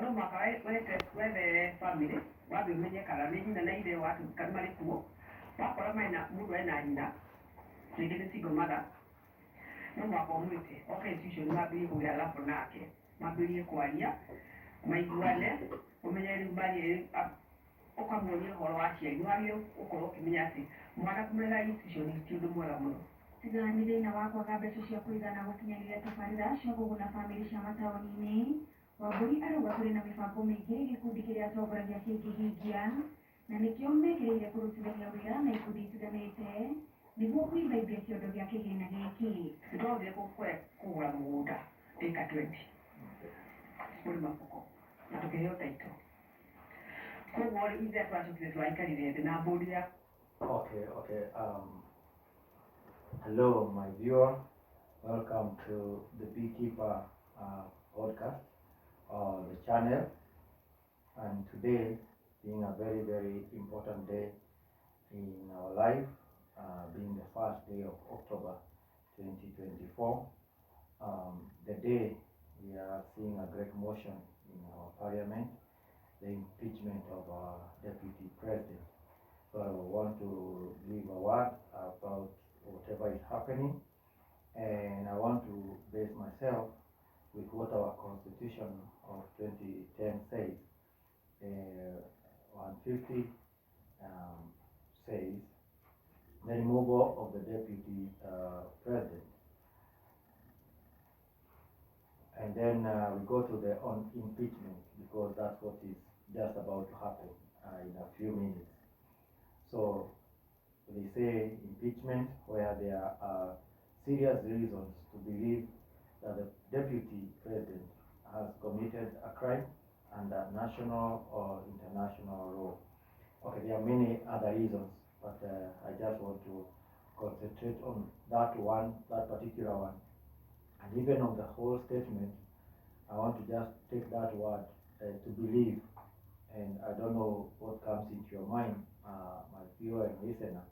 no makai wethe family wathi umenye kana ni nyina na ithe watu kana mari kuo wakora maina mundu ena nyina rĩngĩ nĩ single mother no mwaka ũmwĩte okay institution mambĩrĩrie kũgĩa alafu nake mambĩrĩrie kwaria maiguane ũmenye rĩu mari ũkamwonia ũhoro wa ciai nĩwagĩrĩire ũkorwo ũkĩmenya atĩ mwana kũmũrera institution ti ũndũ mwega mũno tiga nĩ thĩna wa kwaga mbeca cia kũigana gũkinyanĩria tabarĩra cia kũguna bamĩrĩ cia mataũni-inĩ. Wambũri arauga kũrĩ na mĩbango mĩingĩ gĩkundi kĩrĩa atongoragia kĩngĩhingia na nĩkĩo mekĩrĩire kũrutithania wĩra na ikundi itiganĩte nĩguo kũimbaimbia kĩondo gĩa kĩgĩna gĩkĩ. Nĩtwathire kũgũra mũgũnda ĩka 20 kũrĩ mabuko na tũkĩheo taito koguo ithe twacokire twaikarire thĩ na mbũri ya Okay. Hello, my viewer. Welcome to the Beekeeper podcast, the channel. And today, being a very, very important day in our life, being the first day of October 2024, the day we are seeing a great motion in our parliament, the impeachment of our deputy president. So I want to give a word about whatever is happening, and I want to base myself with what our constitution of 2010 says. 150 says the removal of the deputy president. And then we go to the impeachment, because that's what is just about to happen in a few minutes. So they say impeachment where there are serious reasons to believe that the deputy president has committed a crime under national or international law. Okay, there are many other reasons, but I just want to concentrate on that particular one. And even on the whole statement, I want to just take that word to believe. And I don't know what comes into your mind, my viewer and listener,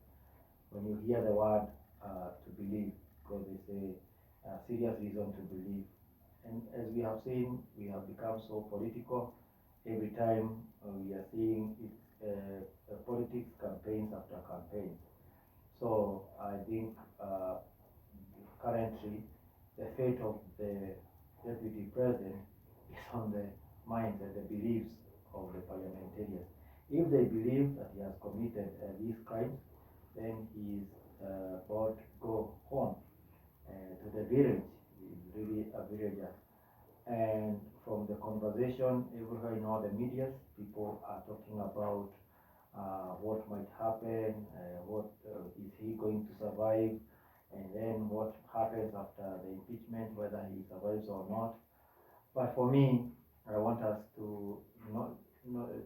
when you hear the word to believe, because they say serious reason to believe. And as we have seen, we have become so political. Every time we are seeing politics, campaigns after campaigns. So I think currently the fate of the deputy president is on the minds and the beliefs of the parliamentarians. If they believe that he has committed these crimes, then he is about to go home to the village. He is really a villager. And from the conversation everywhere in all the medias, people are talking about what might happen, what is he going to survive, and then what happens after the impeachment, whether he survives or not. But for me, I want us to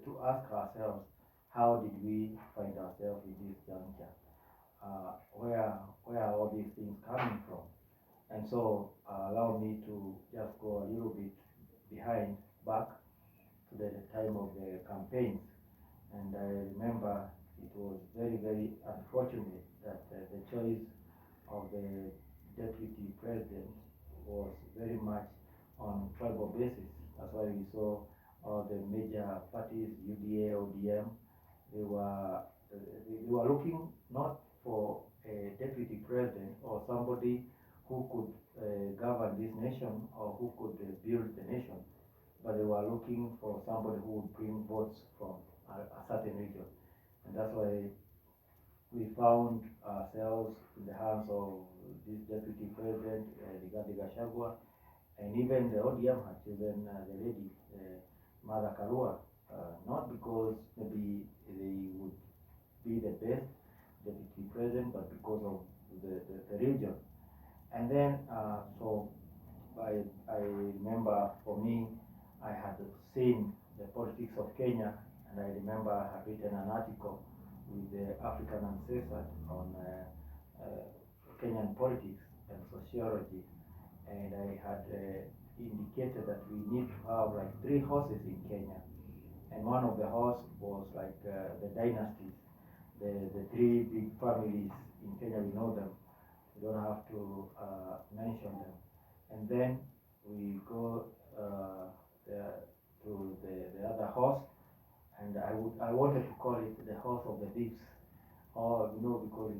to ask ourselves, how did we find ourselves in this juncture? Where are all these things coming from? And so allow me to just go a little bit back to the time of the campaigns. And I remember it was very, very unfortunate that the choice of the deputy president was very much on tribal basis. That's why we saw all the major parties, UDA, ODM, they were looking not for a deputy president or somebody who could govern this nation or who could build the nation, but they were looking for somebody who would bring votes from a certain region. And that's why we found ourselves in the hands of this deputy president, Rigathi Gachagua, and even the ODM had chosen the lady, Mother Karua, not because maybe they would be the best deputy president, but because of the region. And then, so I remember for me, I had seen the politics of Kenya, and I remember I had written an article with the African Uncensored on Kenyan politics and sociology, and I had indicated that we need to have like 3 horses in Kenya, and one of the horses was like the dynasties, the 3 big families in Kenya. We know them, we don't have to mention them. And then we go to horse, and I wanted to call it the horse of the thieves, or because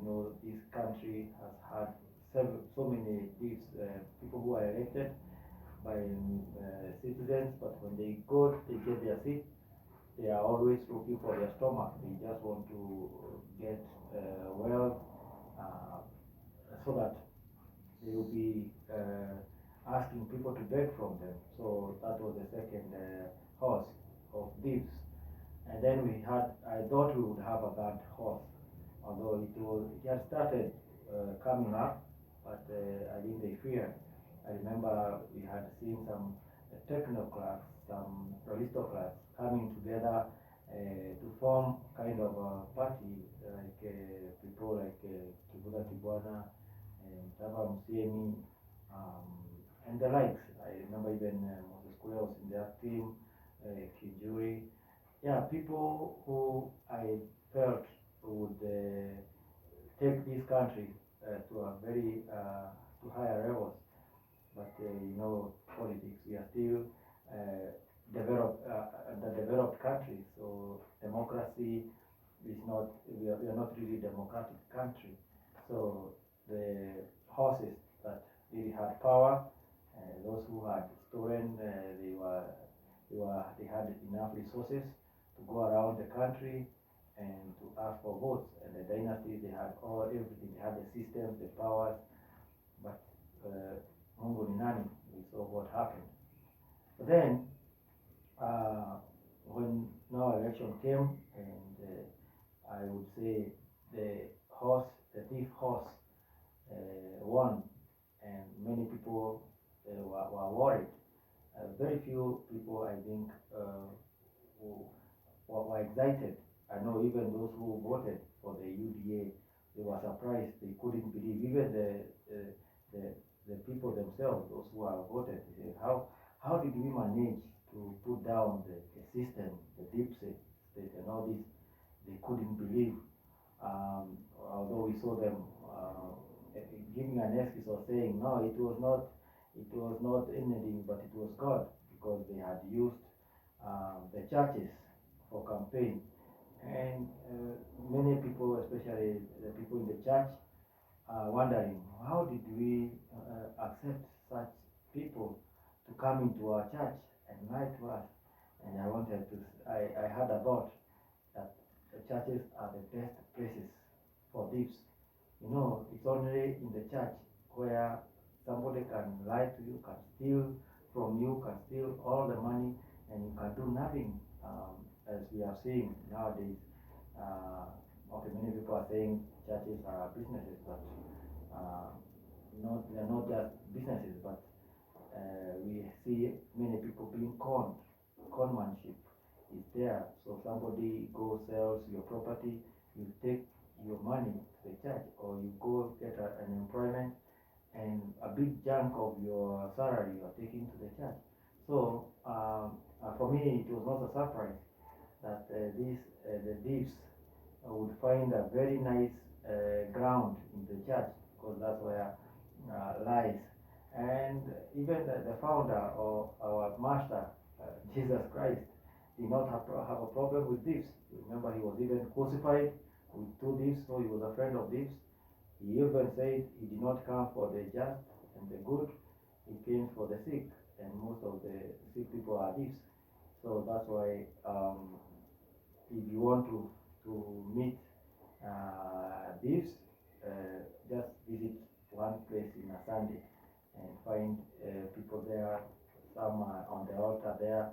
this country has had so many thieves, people who are elected by citizens, but when they get their seat, they are always looking for their stomach. They just want to get wealth, so that they will be asking people to beg from them. So that was the second horse of thieves. And then I thought we would have a third horse, although it had started coming up, but I think they feared. I remember we had seen some technocrats, some aristocrats coming together to form kind of a party, like people like Rigathi Gachagua and Musiemi, and the likes. I remember even Moses Kule was in that team, Kijuri. Yeah, people who I felt would take this country to a very to higher levels. But politics, we are still the developed country, so democracy is not. We are not really democratic country. So the horses that really had power, those who had stolen, they had enough resources to go around the country and to ask for votes. And the dynasties, they had everything. They had the systems, the powers, but Mungu ni nani? We saw what happened. But then, when now election came, and I would say the thief horse, won, and many people were worried. Very few people, I think, who were excited. I know even those who voted for the UDA, they were surprised. They couldn't believe. Even the people themselves, those who are voted, they say, how did we manage to put down the system, the deep state and all this? They couldn't believe. Although we saw them giving an excuse or saying, no, it was not anything, but it was God, because they had used the churches for campaign. And many people, especially the people in the church, are wondering, how did we accept such people to come into our church and lie to us? And I had a thought that the churches are the best places for thieves. It's only in the church where somebody can lie to you, can steal from you, can steal all the money, and you can do nothing. As we are seeing nowadays, many people are saying churches are businesses, but they're not just businesses, but we see many people being conned. Conmanship is there. So somebody goes, sells your property, you take your money to the church, or you go get an employment, and a big chunk of your salary you are taking to the church. So for me, it was not a surprise that the thieves would find a very nice ground in the church, because that's where lies. And even the founder of our master, Jesus Christ, did not have a problem with thieves. Remember, he was even crucified with two thieves, so he was a friend of thieves. He even said he did not come for the just and the good, he came for the sick, and most of the sick people are thieves. So that's why, if you want to meet thieves, just visit one place in a Sunday and find people there. Some are on the altar there,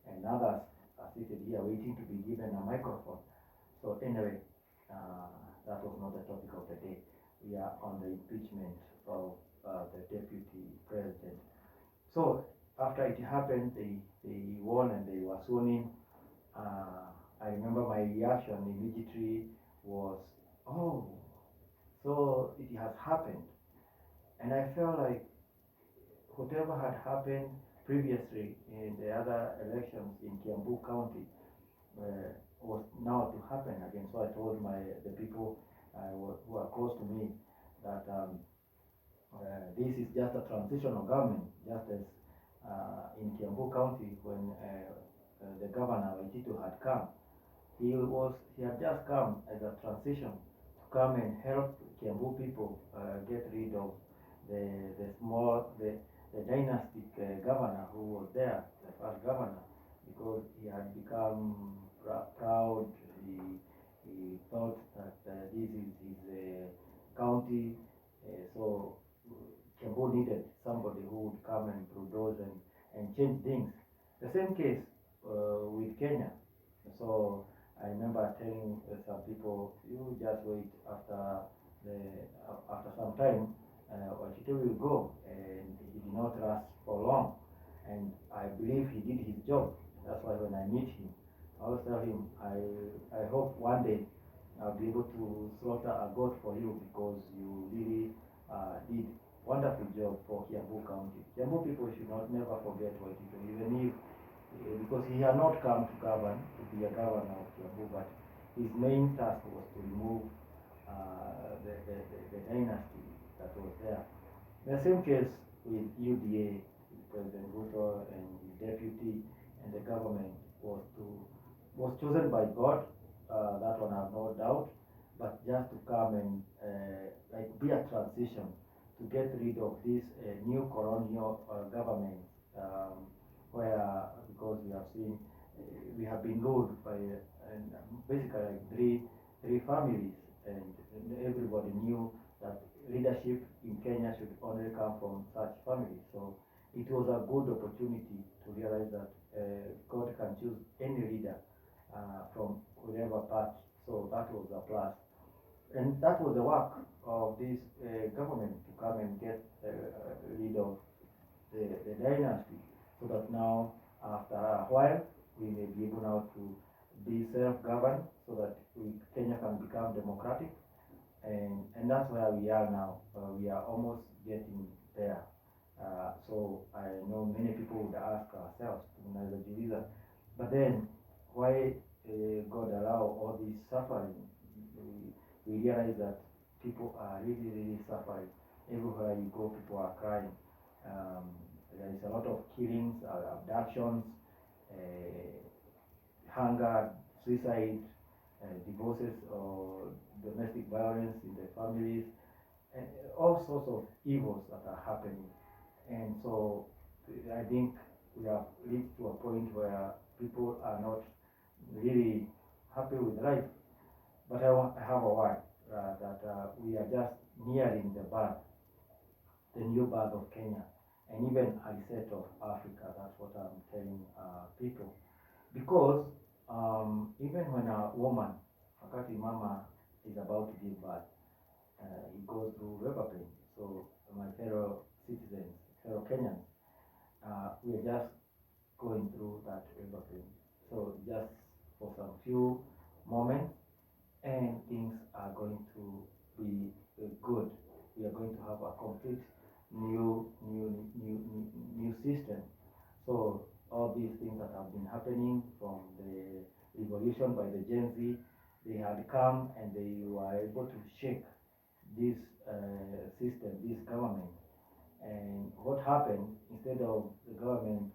and others are seated here waiting to be given a microphone. So anyway, that was not the topic of the day. We are on the impeachment of the deputy president. So after it happened, they won and they were sworn in. I remember my reaction immediately was, oh, so it has happened. And I felt like whatever had happened previously in the other elections in Kiambu County was now to happen again. So I told the people who are close to me that this is just a transitional government, just as in Kiambu County when the Governor Waititu had come. He had just come as a transition to come and help Kiambu people get rid of the dynastic governor who was there, the first governor, because he had become proud. He thought that this is his county, so Kiambu needed somebody who would come and bulldoze and change things. The same case with Kenya. So I remember telling some people, you just wait after some time, Wachitu will go, and he did not last for long. And I believe he did his job. That's why when I meet him, I always tell him, I hope one day I'll be able to slaughter a goat for you because you really did wonderful job for Kiambu County. Kiambu people should never forget Waititu, even if because he had not come to govern, to be a governor of Kiambu, but his main task was to remove the dynasty that was there. The same case with UDA, with President Ruto and his deputy and the government was chosen by God. That one I have no doubt, but just to come and be a transition to get rid of this new colonial government, where because we have seen we have been ruled by basically like three families, and everybody knew that leadership in Kenya should only come from such families. So it was a good opportunity to realize that God can choose any leader from whatever part. So that was a plus. And that was the work of this government to come and get rid of the dynasty, so that now, after a while, we may be able now to be self-governed, so that Kenya can become democratic. And that's where we are now. We are almost getting there. So I know many people would ask ourselves, but then why God allow all this suffering? We realize that people are really, really suffering. Everywhere you go, people are crying. There is a lot of killings, abductions, hunger, suicide, divorces, or domestic violence in the families, and all sorts of evils that are happening. And so I think we have reached to a point where people are not really happy with life. But I have a word that we are just nearing the new birth of Kenya, and even a reset of Africa. That's what I'm telling people. Because even when a woman, wakati mama is about to give birth, it goes through labor pain. So my fellow citizens, fellow Kenyans, we are just going through that labor pain. So just for some few moments, and things are going to be good. We are going to have a complete new system. So all these things that have been happening from the revolution by the Gen Z, they had come and they were able to shake this system, this government. And what happened, instead of the government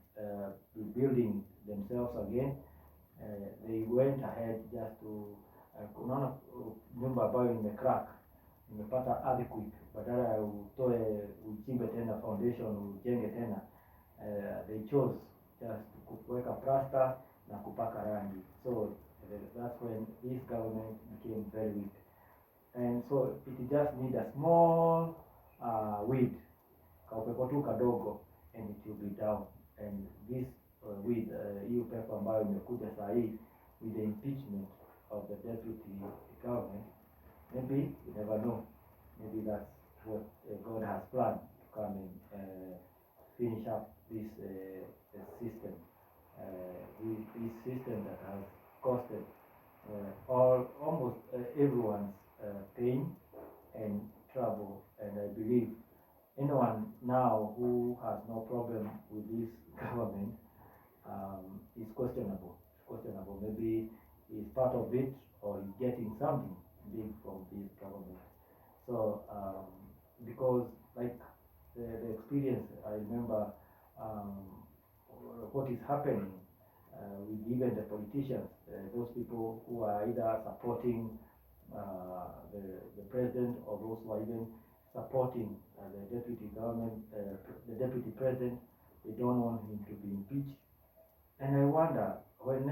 rebuilding themselves again, they went ahead just to unaona nyumba ambayo imecrack, imepata earthquake, badala ya uchimbe tena foundation, ujenge tena, they chose just kuweka plaster na kupaka rangi. So that's when this government became very weak. And so it just need a small weed, kaupepo tu kadogo, and it will be down. And this weed, hiyo pepo ambayo imekuja saa hii with the impeachment of the deputy government, maybe, you never know, maybe that's what God has planned to come and finish up this system, this system that has costed almost everyone's pain and trouble. And I believe anyone now who has no problem with this government is questionable. Maybe he's part of it, or he's getting something big from this government. So because like the experience, I remember what is happening with even the politicians, those people who are either supporting the president or those who are even supporting the deputy government, the deputy president, they don't want him to be impeached. And I wonder, when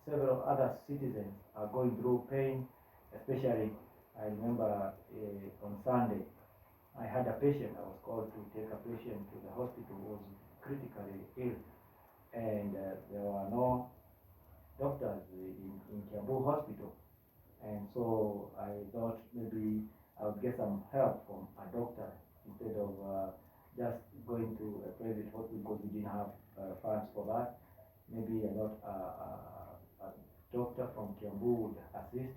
several other citizens are going through pain, especially, I remember on Sunday, I had a patient, I was called to take a patient to the hospital who was critically ill, and there were no doctors in Kiambu hospital. And so I thought maybe I would get some help from a doctor instead of just going to a private hospital because we didn't have funds for that. Maybe I thought a doctor from Kiambu would assist.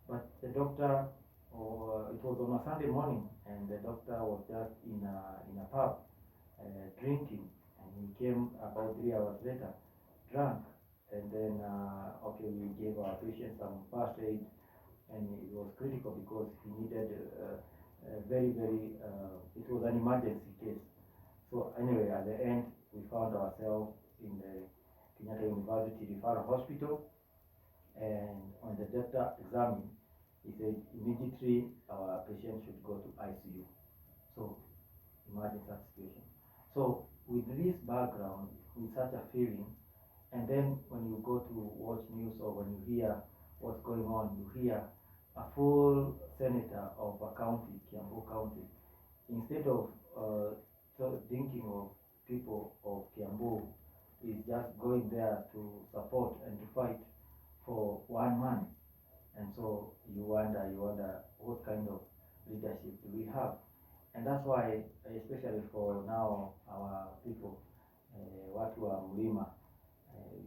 But the doctor, it was on a Sunday morning, and the doctor was just in a pub drinking, and he came about 3 hours later, drunk. And then, okay, we gave our patient some first aid, and it was critical because he needed it was an emergency case. So anyway, at the end, we found ourselves in the Kenyatta University Referral Hospital, and when the doctor examined, he said immediately our patient should go to ICU. So imagine that situation. So with this background, with such a feeling, and then when you go to watch news or when you hear what's going on, you hear a full senator of a county, Kiambu County, instead of thinking of people of Kiambu, is just going there to support and to fight for one man. And so you wonder what kind of leadership do we have? And that's why, especially for now, our people, watu wa mlima,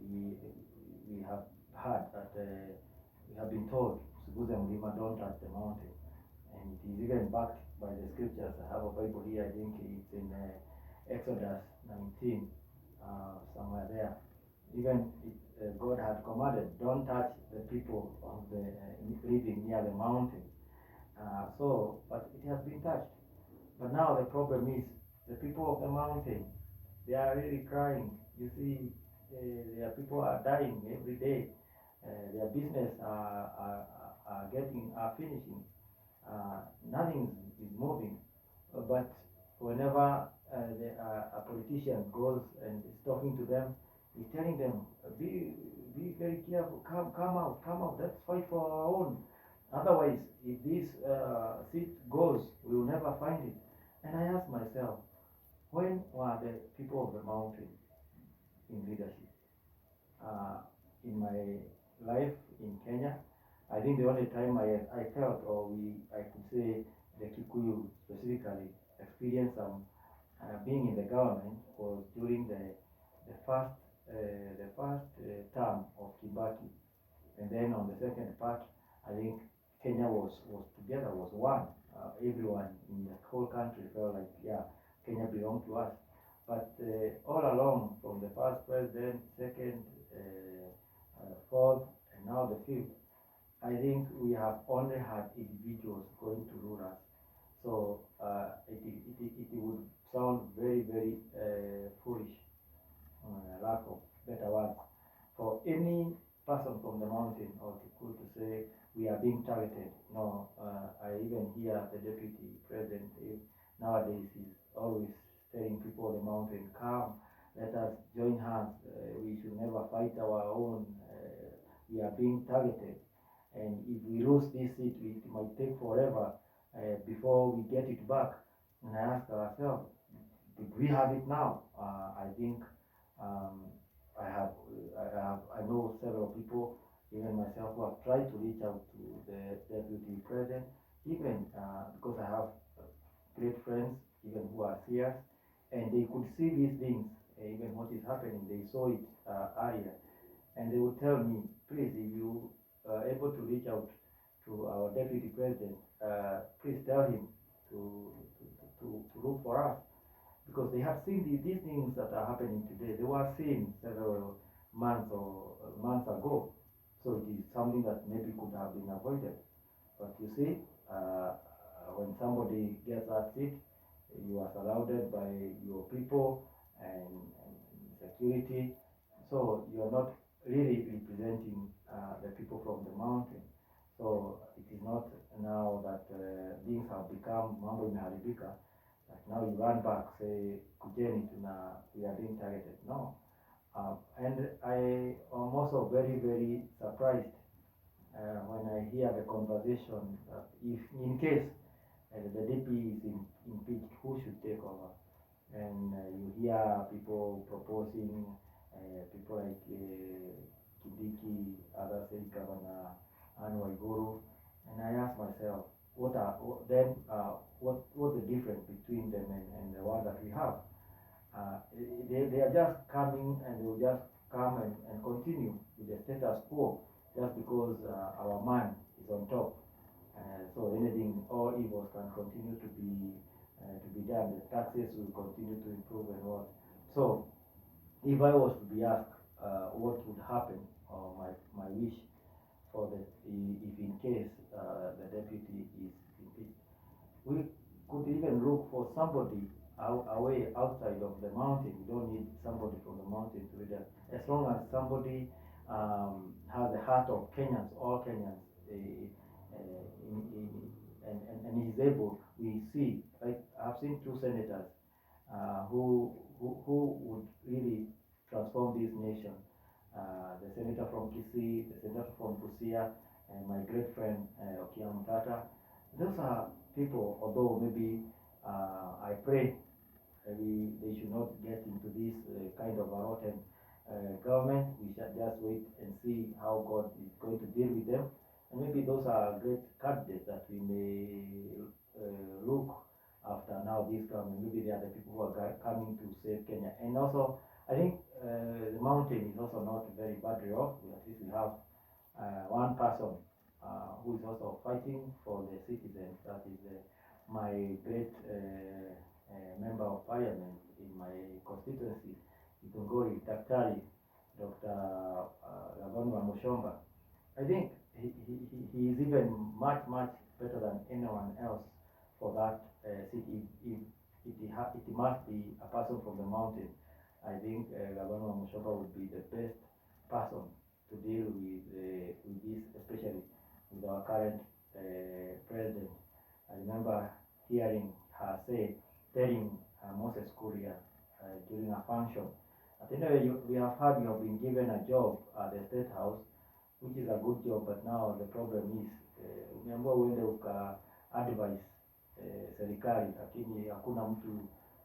we have heard that we have been told, Siguze mlima, don't touch the mountain. And it is even backed by the scriptures. I have a Bible here, I think it's in Exodus 19, somewhere there. Even God had commanded, don't touch the people of the living near the mountain. But it has been touched. But now the problem is the people of the mountain, they are really crying. You see, their people are dying every day. Their business are finishing. Nothing is moving. But whenever a politician goes and is talking to them, he's telling them, be very careful, come out, let's fight for our own. Otherwise, if this seat goes, we will never find it. And I ask myself, when were the people of the mountain in leadership? In my life in Kenya, I think the only time I felt, I could say the Kikuyu specifically experienced some being in the government was during the first term of Kibaki, and then on the second part, I think Kenya was together, was one. Everyone in the whole country felt like, yeah, Kenya belonged to us. But all along, from the first president, second, fourth, and now the fifth, I think we have only had individuals going to rule us. So it would sound very, very foolish, lack of better words, for any person from the mountain or Kikuyu to say we are being targeted. No, I even hear the deputy president nowadays is always telling people of the mountain, come, let us join hands. We should never fight our own. We are being targeted. And if we lose this seat, it might take forever before we get it back. And I ask ourselves, did we have it now? I think I know several people, even myself, who have tried to reach out to the deputy president, even because I have great friends, even who are seers, and they could see these things, even what is happening. They saw it earlier, and they would tell me, please, if you are able to reach out to our deputy president, please tell him to look for us, because they have seen these things that are happening today. They were seen several months ago, so it is something that maybe could have been avoided. But you see, when somebody gets that seat, you are surrounded by your people and security. So you're not really representing the people from the mountain. So it is not now that things have become mambo imeharibika, that now you run back, say, kujeni we are being targeted. No. And I am also very, very surprised when I hear the conversation that if in case the DP is impeached, who should take over? And you hear people proposing, people like Kibiki, others say Governor Anne Waiguru, and I ask myself, what's the difference between them and the one that we have? They are just coming and they will just come and continue with the status quo just because our man is on top. So anything, all evils can continue to be done. The taxes will continue to improve and what. So if I was to be asked what would happen, or my wish for the if in case the deputy is impeached, we could even look for somebody away outside of the mountain. We don't need somebody from the mountain to lead us. As long as somebody has the heart of Kenyans, all Kenyans, and he's able. We see, like I've seen two senators who would really transform this nation. The senator from Kisii, the senator from Busia, and my great friend Omtata. Those are people, although maybe I pray maybe they should not get into this kind of a rotten government. We should just wait and see how God is going to deal with them. And maybe those are great candidates that we may look after now this government. Maybe they are the people who are coming to save Kenya. And also, I think the mountain is also not very badly off. At least we have one person who is also fighting for the citizens. That is my great member of parliament in my constituency, Itongori, Daktari, Dr. Wamuchomba. I think he is even much better than anyone else for that city. It must be a person from the mountain. I think Governor Wamuchomba would be the best person to deal with this, especially with our current president. I remember hearing her telling Moses Kuria during a function, at anyway, we have heard you have been given a job at the State House, which is a good job, but now the problem is umeambiwa uende advise serikali, lakini hakuna mtu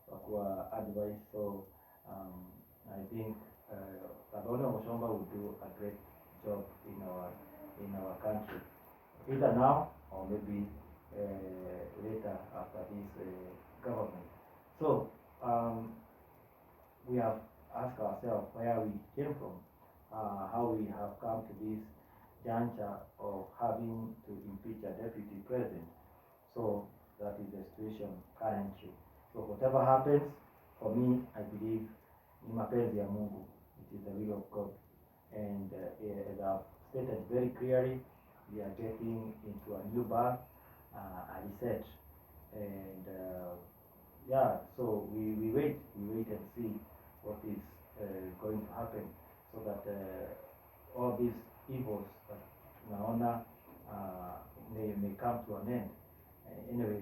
wa kuwa advise. So I think Governor Wamuchomba will do a great job in our country, either now or maybe later after this government. So we have asked ourselves where we came from, how we have come to this juncture of having to impeach a deputy president. So that is the situation currently. So whatever happens, for me, I believe ni mapenzi ya Mungu. It is the will of God. And as I've stated very clearly, we are getting into a new birth, a reset. And yeah, so we wait and see what is going to happen, so that all these evils that tunaona may come to an end. Anyway,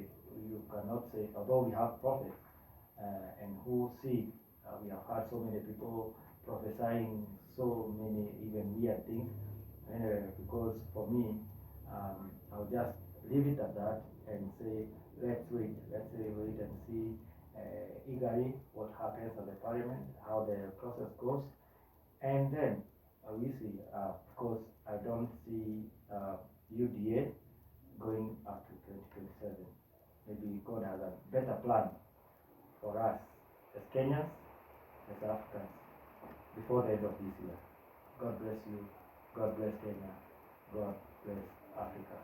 you cannot say, although we have prophets and who see, we have heard so many people prophesying so many even weird things. Anyway, because for me, I'll just leave it at that and say, let's wait and see eagerly what happens at the parliament, how the process goes, and then we see, because I don't see UDA going up to 2027. Maybe God has a better plan for us as Kenyans, as Africans, before the end of this year. God bless you. God bless Kenya. God bless Africa.